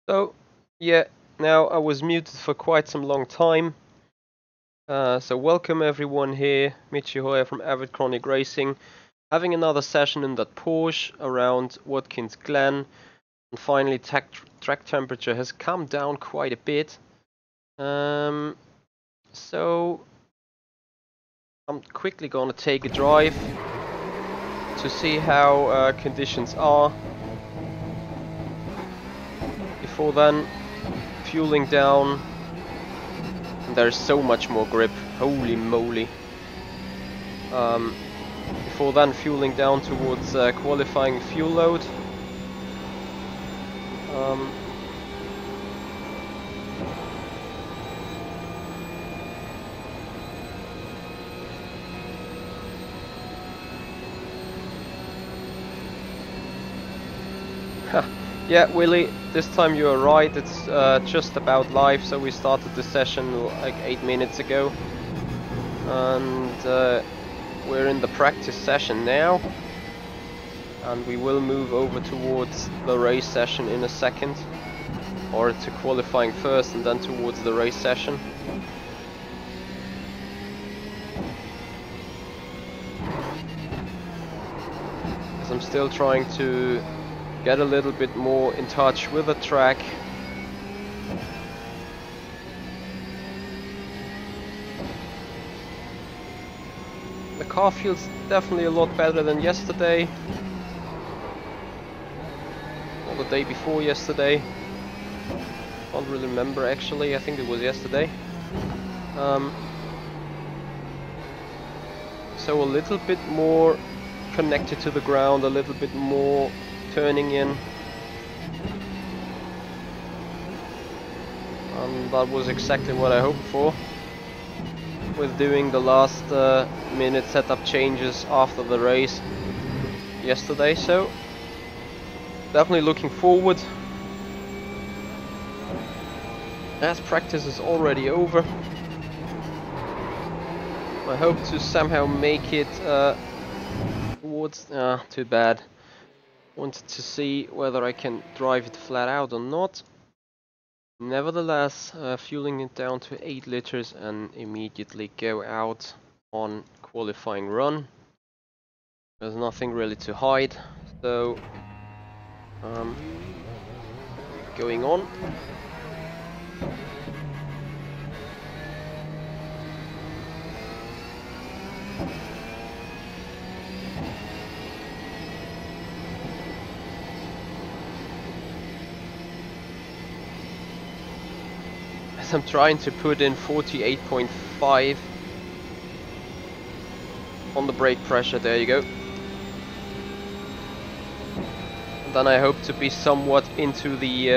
So, yeah, now I was muted for quite some long time. So welcome everyone here, Michi Hoyer from Avid Chronic Racing, having another session in that Porsche around Watkins Glen, and finally track temperature has come down quite a bit. So I'm quickly gonna take a drive to see how conditions are. Before then, fueling down. There's so much more grip, holy moly. Before then, fueling down towards qualifying fuel load. Yeah, Willie, this time you are right, it's just about live, so we started the session like 8 minutes ago. And we're in the practice session now. And we will move over towards the race session in a second. Or to qualifying first and then towards the race session. Because I'm still trying to get a little bit more in touch with the track. The car feels definitely a lot better than yesterday. Or the day before yesterday. Can't really remember actually, I think it was yesterday. So a little bit more connected to the ground, a little bit more turning in. And that was exactly what I hoped for with doing the last minute setup changes after the race yesterday. So definitely looking forward, as practice is already over. I hope to somehow make it towards... too bad. Wanted to see whether I can drive it flat out or not. Nevertheless, fueling it down to 8 liters and immediately go out on qualifying run. There's nothing really to hide, so going on. As I'm trying to put in 48.5 on the brake pressure, there you go. Then I hope to be somewhat into the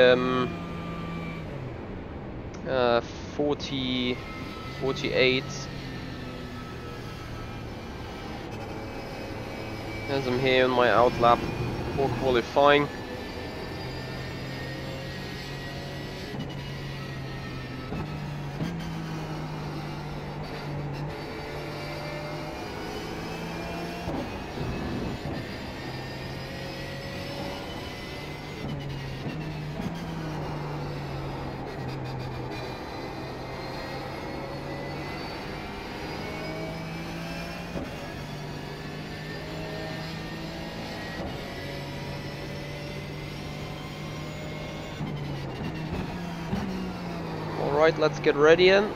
48 as I'm here on my outlap for qualifying. Alright, let's get ready in.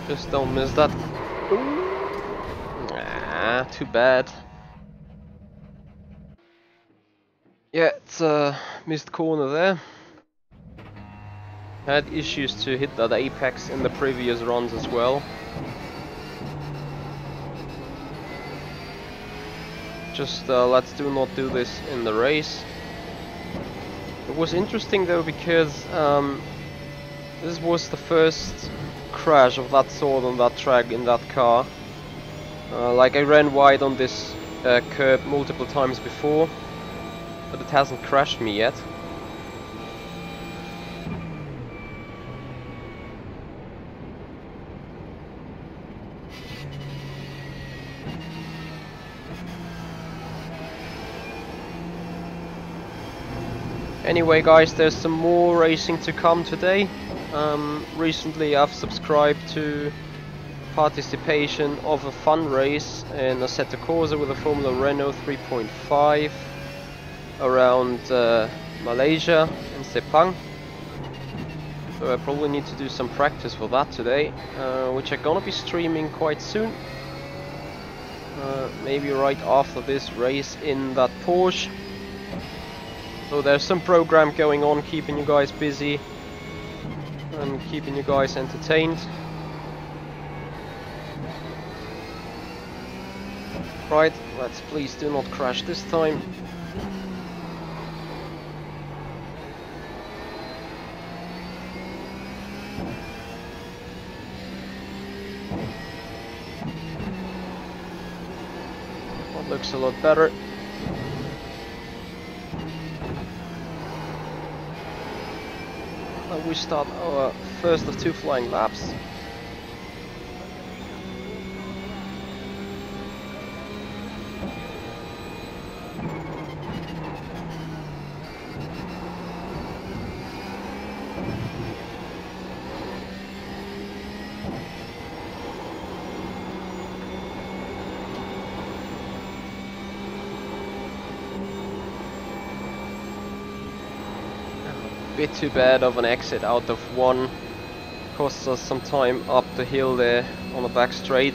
Just don't miss that. Ah, too bad. Yeah, it's a missed corner there. Had issues to hit that apex in the previous runs as well. Just let's not do this in the race. It was interesting though because this was the first crash of that sort on that track in that car. Like I ran wide on this curb multiple times before, but it hasn't crashed me yet. Anyway guys, there's some more racing to come today. Recently I've subscribed to participation of a fun race in Assetto Corsa with a Formula Renault 3.5 around Malaysia in Sepang. So I probably need to do some practice for that today, which I'm gonna be streaming quite soon. Maybe right after this race in that Porsche. So there's some program going on, keeping you guys busy and keeping you guys entertained. Right, let's please do not crash this time. That looks a lot better. We start our first of 2 flying laps. Bit too bad of an exit out of 1. Costs us some time up the hill there on the back straight.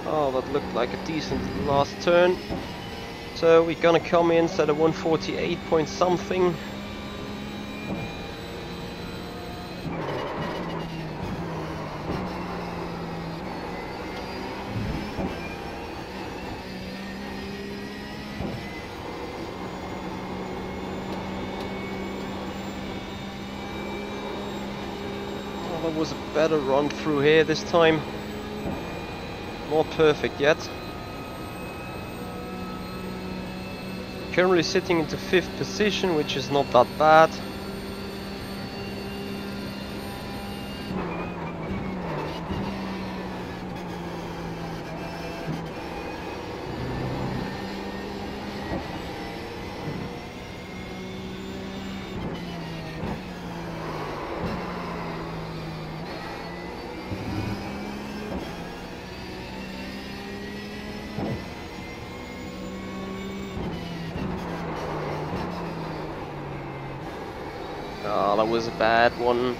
Oh, that looked like a decent last turn. So we're gonna come in at a 148 point something. Oh, that was a better run through here this time. Not perfect yet. Currently sitting into 5th position, which is not that bad. Oh, that was a bad one.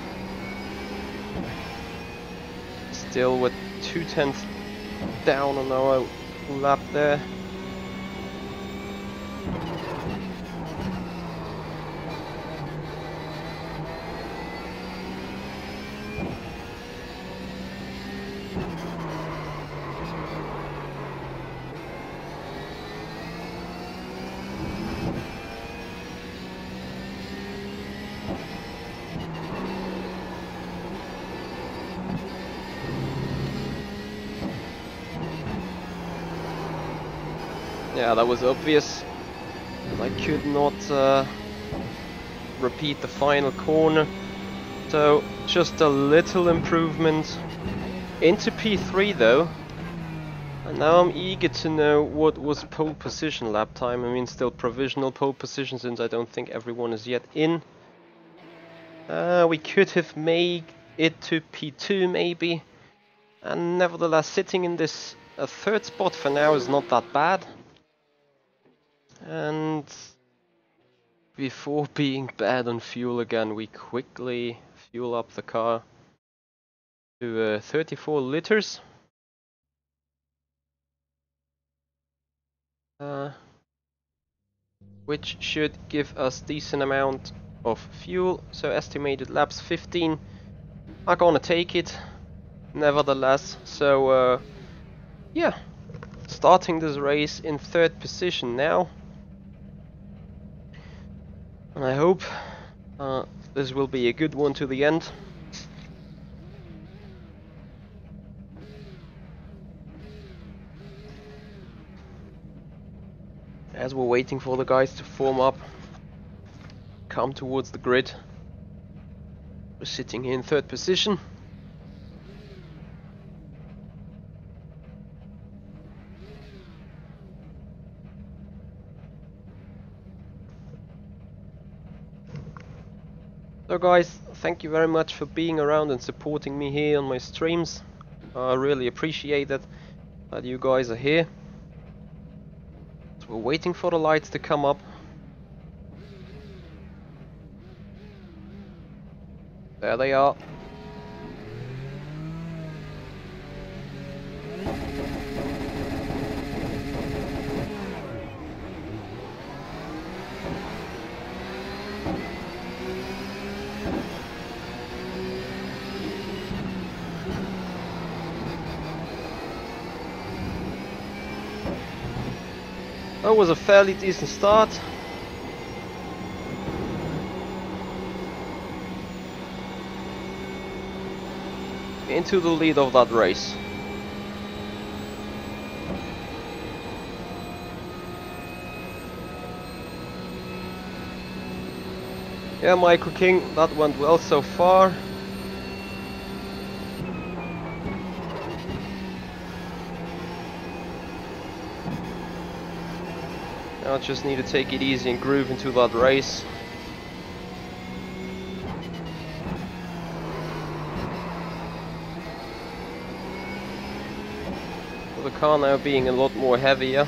Still with 2/10 down on our lap there. Yeah, that was obvious. I could not repeat the final corner. So just a little improvement into P3 though. And now I'm eager to know what was pole position lap time. I mean, still provisional pole position since I don't think everyone is yet in. We could have made it to P2 maybe. And nevertheless, sitting in this 3rd spot for now is not that bad. And before being bad on fuel again, we quickly fuel up the car to 34 liters. Which should give us decent amount of fuel. So estimated laps 15 are gonna take it nevertheless. So yeah, starting this race in 3rd position now. And I hope this will be a good one to the end. As we're waiting for the guys to form up, come towards the grid. We're sitting here in 3rd position. So guys, thank you very much for being around and supporting me here on my streams. I really appreciate it that you guys are here. So we're waiting for the lights to come up. There they are. That was a fairly decent start. Into the lead of that race. Yeah, Michael King, that went well so far. Now I just need to take it easy and groove into that race. The car now being a lot more heavier.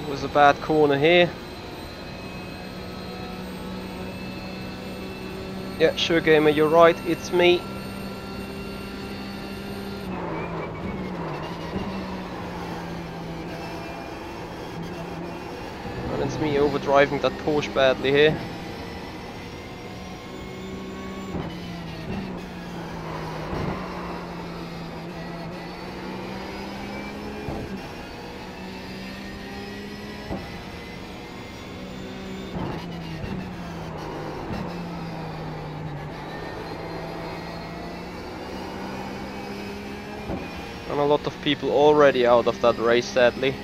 Was a bad corner here. Yeah, sure gamer, you're right, it's me. And it's me overdriving that Porsche badly here. And a lot of people already out of that race, sadly.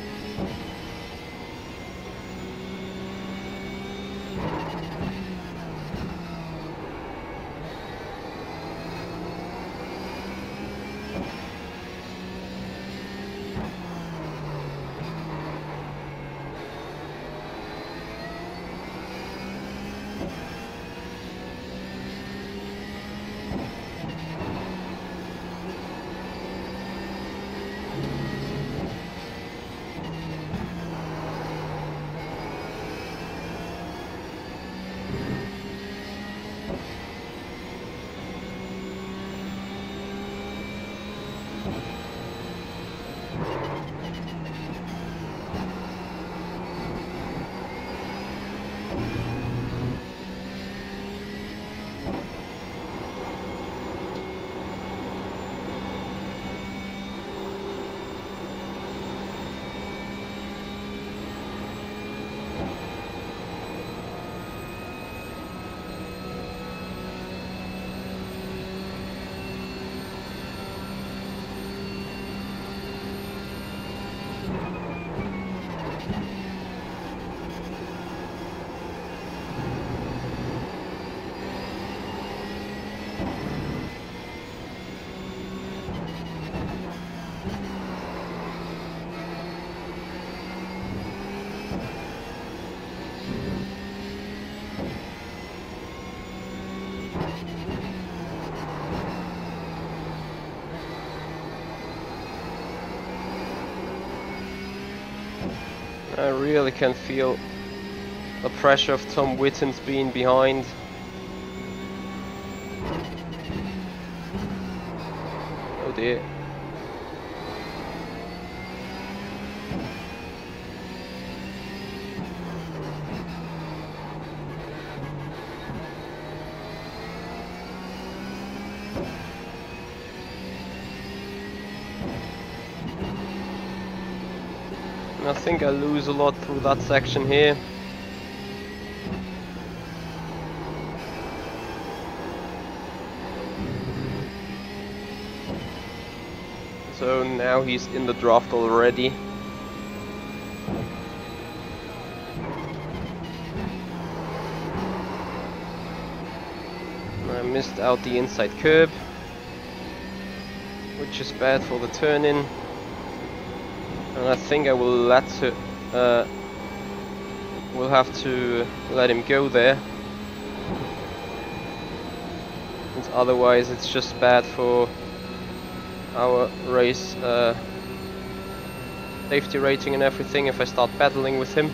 I really can feel the pressure of Tom Witten's being behind. Oh dear. I think I lose a lot through that section here. So now he's in the draft already. I missed out the inside curb, which is bad for the turn-in. And I think I will we'll have to let him go there. And otherwise it's just bad for our race safety rating and everything if I start battling with him.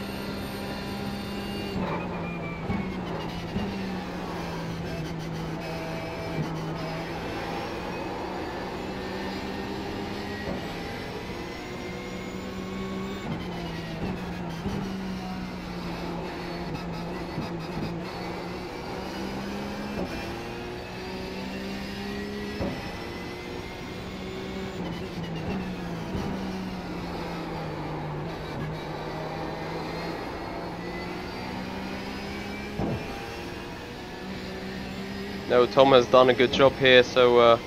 No, Tom has done a good job here, so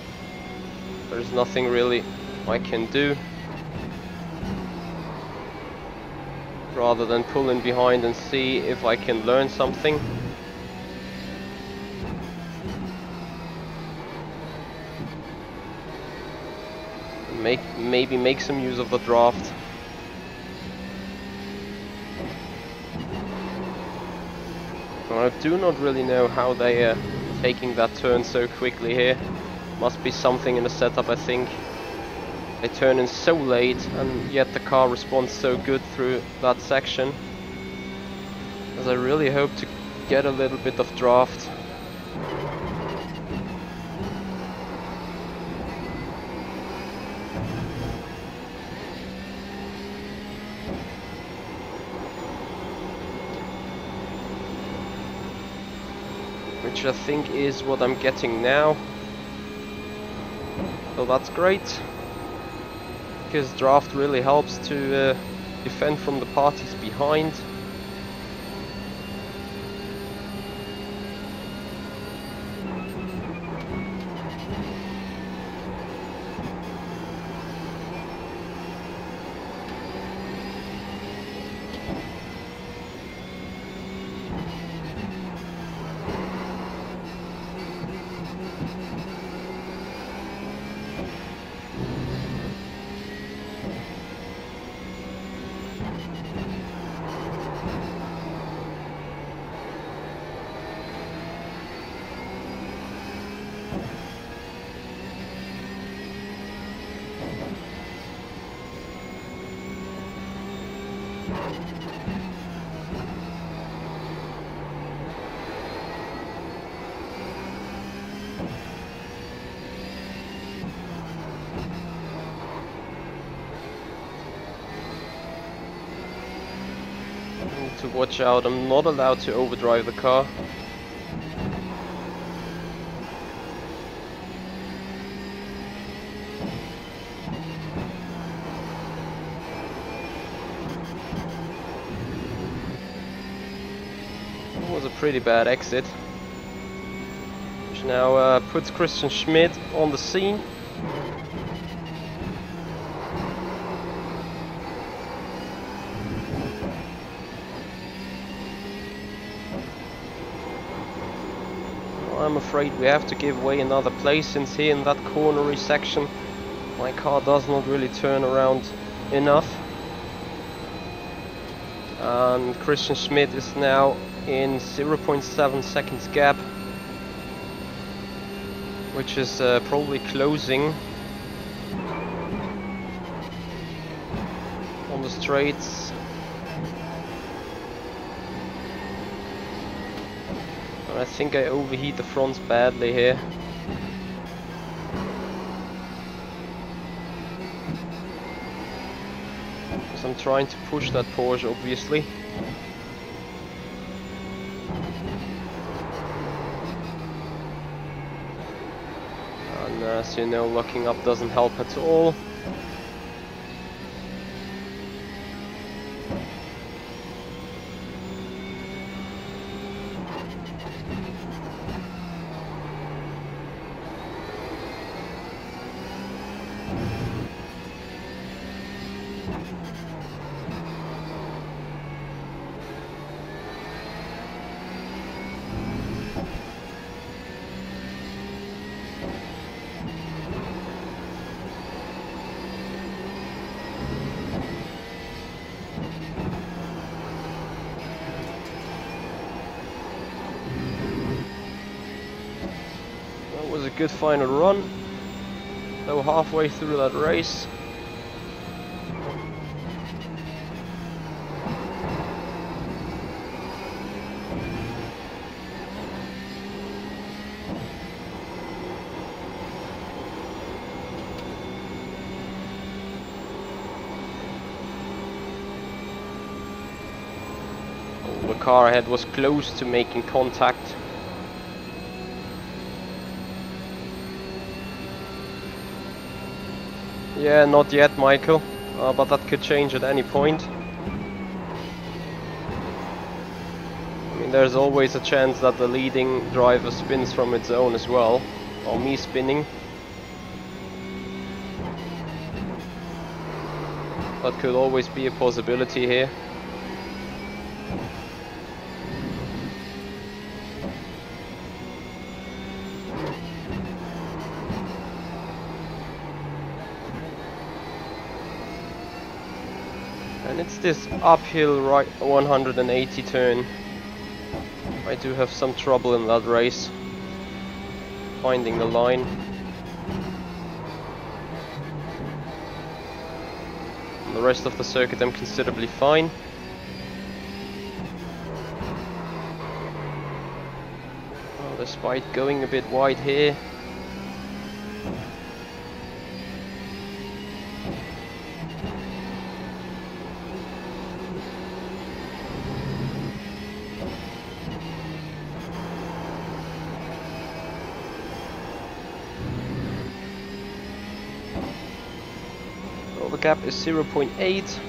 there's nothing really I can do. Rather than pull in behind and see if I can learn something. Maybe make some use of the draft. I do not really know how they are taking that turn so quickly here. Must be something in the setup, I think. They turn in so late and yet the car responds so good through that section. As I really hope to get a little bit of draft. Which I think is what I'm getting now. So that's great. Because draft really helps to defend from the parties behind. To watch out, I'm not allowed to overdrive the car. It was a pretty bad exit, which now puts Christian Schmidt on the scene. I'm afraid we have to give away another place, since here in that cornery section my car does not really turn around enough. And Christian Schmidt is now in 0.7 seconds gap, which is probably closing on the straights. I think I overheat the fronts badly here. Because I'm trying to push that Porsche, obviously. And as you know, locking up doesn't help at all. good final run. So halfway through that race. The car ahead was close to making contact. Yeah, not yet, Michael, but that could change at any point. I mean, there's always a chance that the leading driver spins from its own as well, or me spinning. That could always be a possibility here. And it's this uphill right 180 turn. I do have some trouble in that race, finding the line. And the rest of the circuit I'm considerably fine. Well, despite going a bit wide here. The gap is 0.8.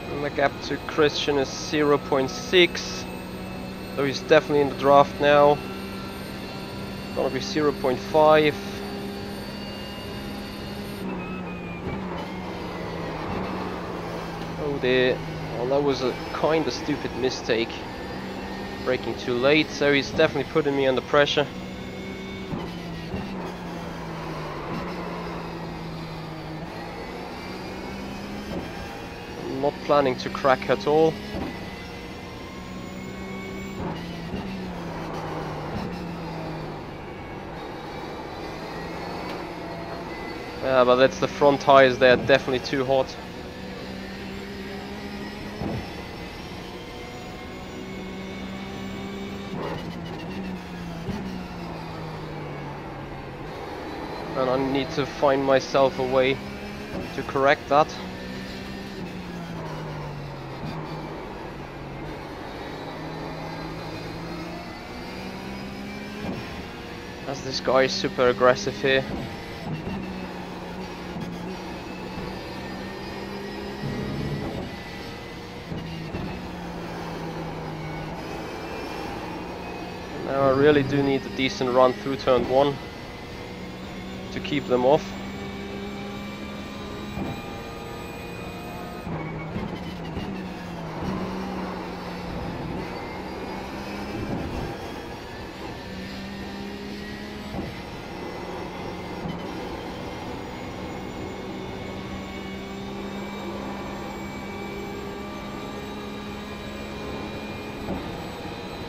And the gap to Christian is 0.6. So he's definitely in the draft now. Gonna be 0.5. Oh dear. Well, that was a kind of stupid mistake. Braking too late, so he's definitely putting me under pressure. I'm not planning to crack at all. Yeah, but that's the front tires, they are definitely too hot. And I need to find myself a way to correct that. As this guy is super aggressive here. Now I really do need a decent run through turn 1 to keep them off.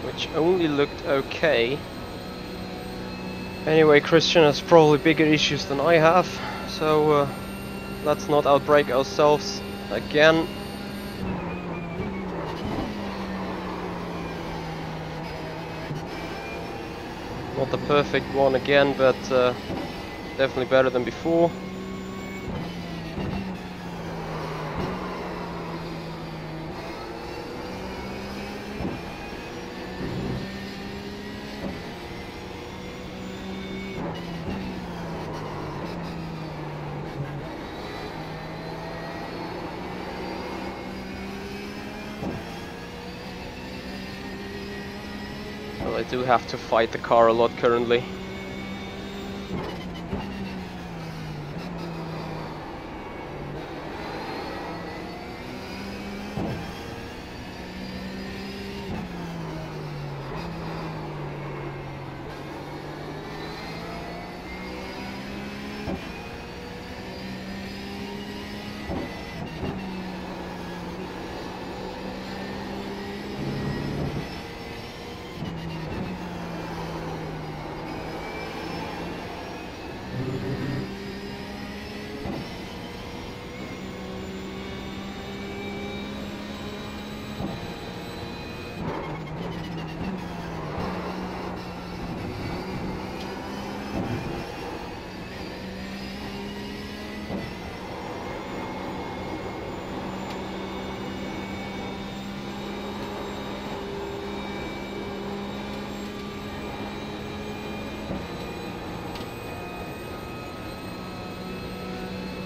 Which only looked okay. Anyway, Christian has probably bigger issues than I have, so let's not outbrake ourselves again. Not the perfect one again, but definitely better than before. Well, I do have to fight the car a lot currently.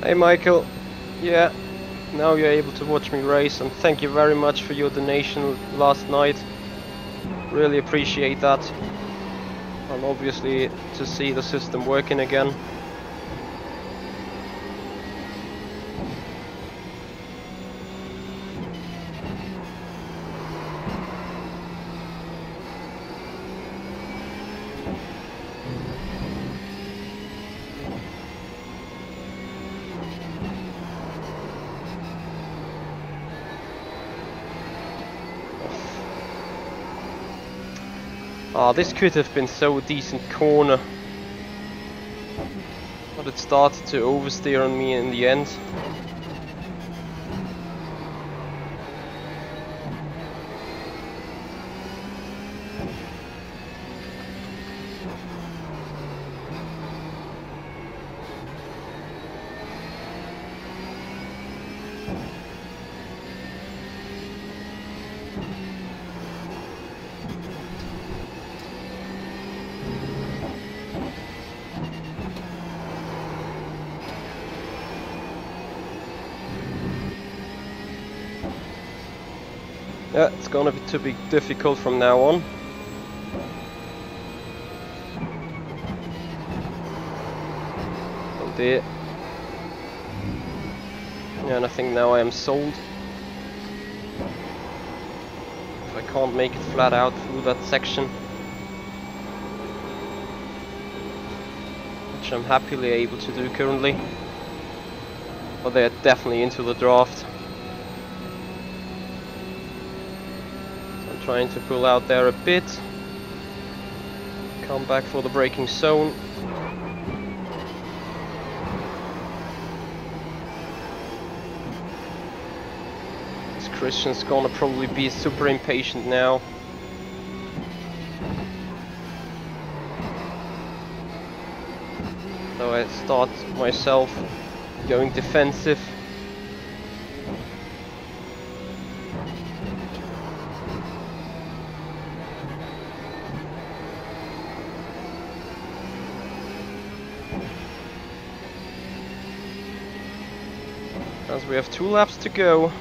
Hey Michael, yeah, now you're able to watch me race, and thank you very much for your donation last night. Really appreciate that, and obviously to see the system working again. Ah, this could have been so decent corner, but it started to oversteer on me in the end. Yeah, it's gonna be difficult from now on. Oh dear. Yeah, and I think now I am sold. If I can't make it flat out through that section, which I'm happily able to do currently. But they're definitely into the draft. So I'm trying to pull out there a bit. Come back for the braking zone. This Christian's gonna probably be super impatient now. So I start myself going defensive. As we have 2 laps to go.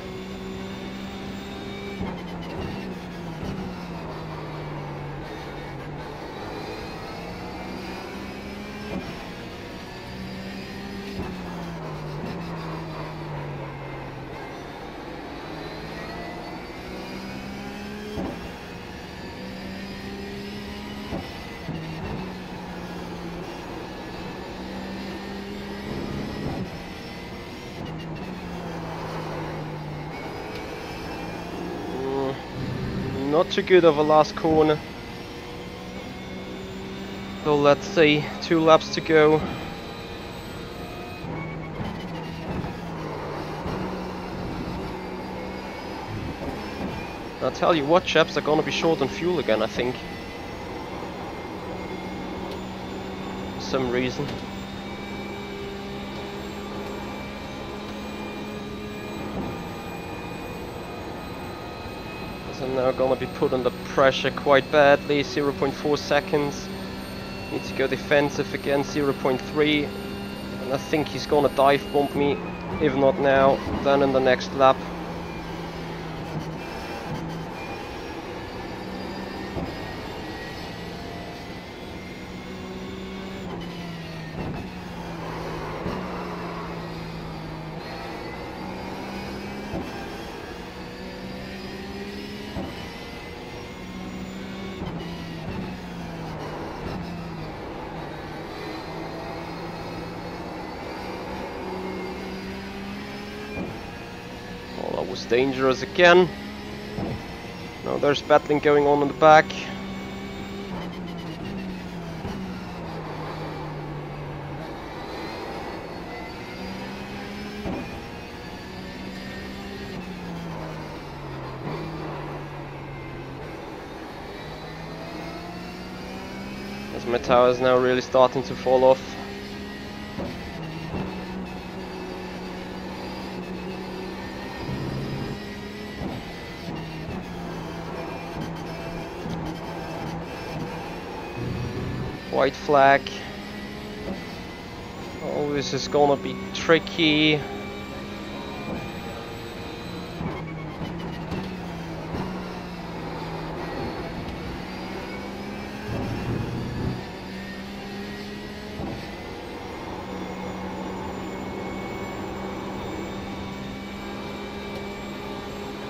Not too good of a last corner. So let's see, 2 laps to go. I'll tell you what, chaps, are gonna be short on fuel again, I think. For some reason. I'm now gonna be put under pressure quite badly. 0.4 seconds. Need to go defensive again, 0.3. And I think he's gonna dive bomb me. If not now, then in the next lap. Was dangerous again. Now there's battling going on in the back. As my tower is now really starting to fall off. White flag. Oh Oh, this is gonna be tricky.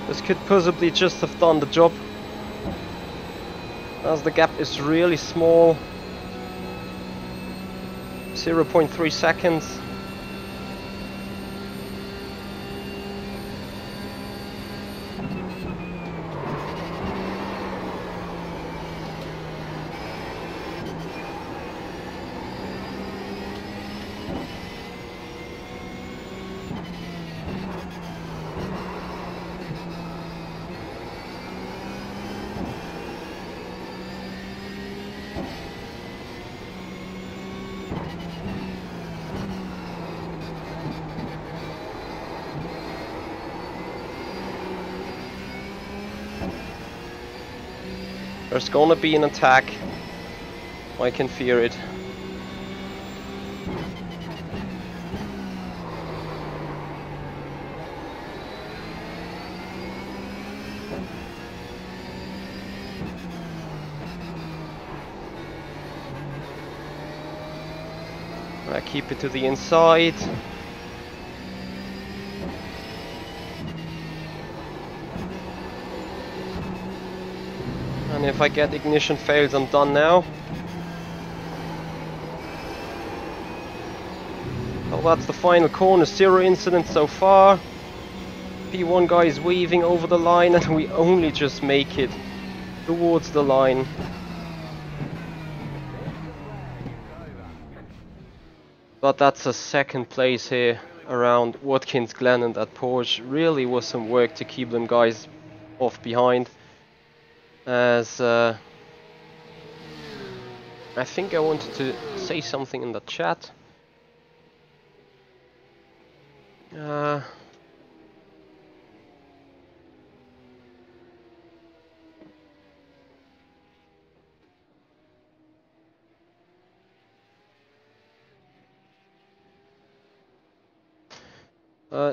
This could possibly just have done the job, as the gap is really small. 0.3 seconds. There's gonna be an attack. I can fear it. I keep it to the inside. And if I get ignition fails, I'm done now. Well, that's the final corner. 0 incidents so far. P1 guy is weaving over the line, and we only just make it towards the line. But that's a second place here around Watkins Glen, and that Porsche really was some work to keep them guys off behind. As I think I wanted to say something in the chat.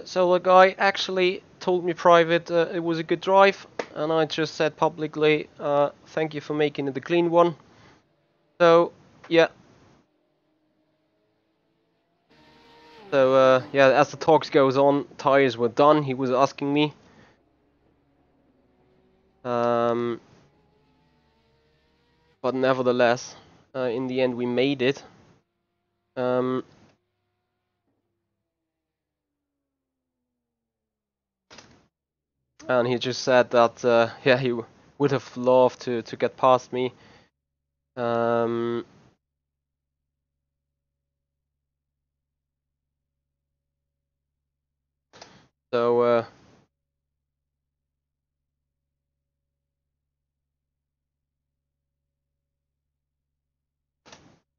So the guy actually told me private it was a good drive, and I just said publicly thank you for making it a clean one. So yeah. So yeah, as the talks goes on, tires were done. He was asking me. But nevertheless, in the end we made it. And he just said that yeah, he would have loved to get past me. So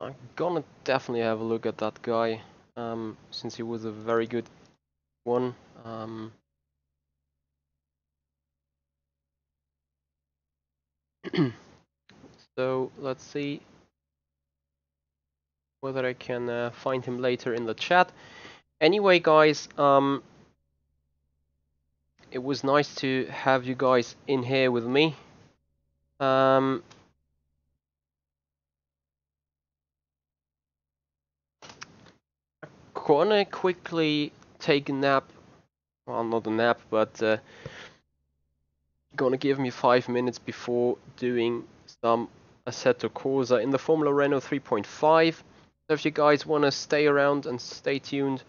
I'm gonna definitely have a look at that guy, since he was a very good one. So let's see whether I can find him later in the chat. Anyway, guys, it was nice to have you guys in here with me. Gonna quickly take a nap. Well, not a nap, but gonna give me 5 minutes before doing some Assetto Corsa in the Formula Renault 3.5. So if you guys want to stay around and stay tuned,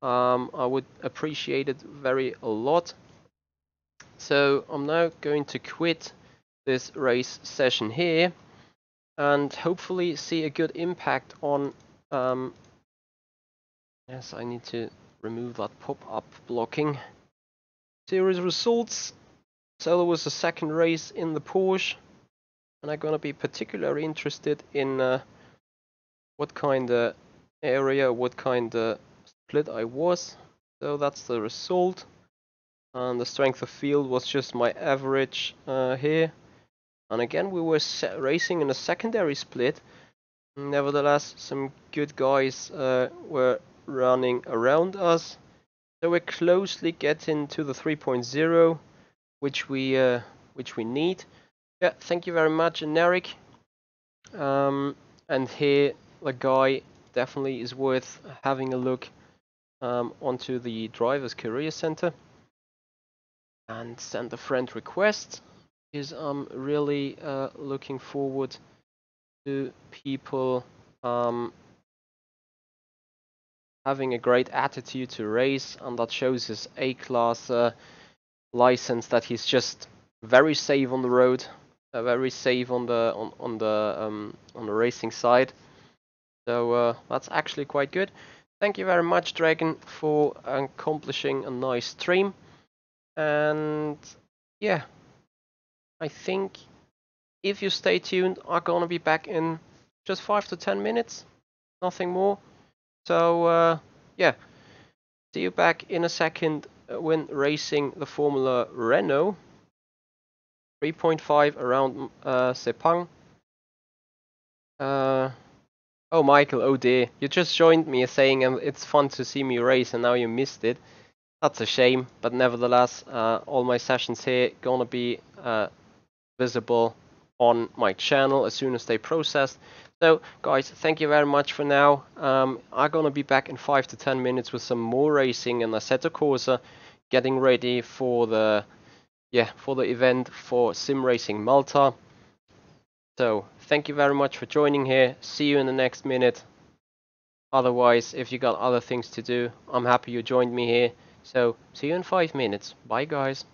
I would appreciate it very a lot. So I'm now going to quit this race session here and hopefully see a good impact on yes, I need to remove that pop-up blocking. Series results. So there was a second race in the Porsche, and I'm gonna be particularly interested in what kind of area, what kind of split I was. So that's the result, and the strength of field was just my average here. And again, we were racing in a secondary split. Nevertheless, some good guys were running around us. So we're closely getting to the 3.0, which we need. Yeah, thank you very much, Generic. And here the guy definitely is worth having a look onto the driver's career center and send a friend request, because I'm really looking forward to people having a great attitude to race, and that shows his A-class license that he's just very safe on the road, very safe on the racing side. So that's actually quite good. Thank you very much, Dragon, for accomplishing a nice stream. And yeah, I think if you stay tuned, I'm gonna be back in just 5 to 10 minutes, nothing more. So yeah, see you back in a second when racing the Formula Renault 3.5 around Sepang. Oh, Michael, oh dear, you just joined me saying it's fun to see me race and now you missed it. That's a shame, but nevertheless, all my sessions here gonna be visible on my channel as soon as they processed. So guys, thank you very much for now. I'm gonna be back in 5 to 10 minutes with some more racing in Assetto Corsa, getting ready for the event for Sim Racing Malta. So thank you very much for joining here. See you in the next minute. Otherwise, if you got other things to do, I'm happy you joined me here. So see you in 5 minutes. Bye guys.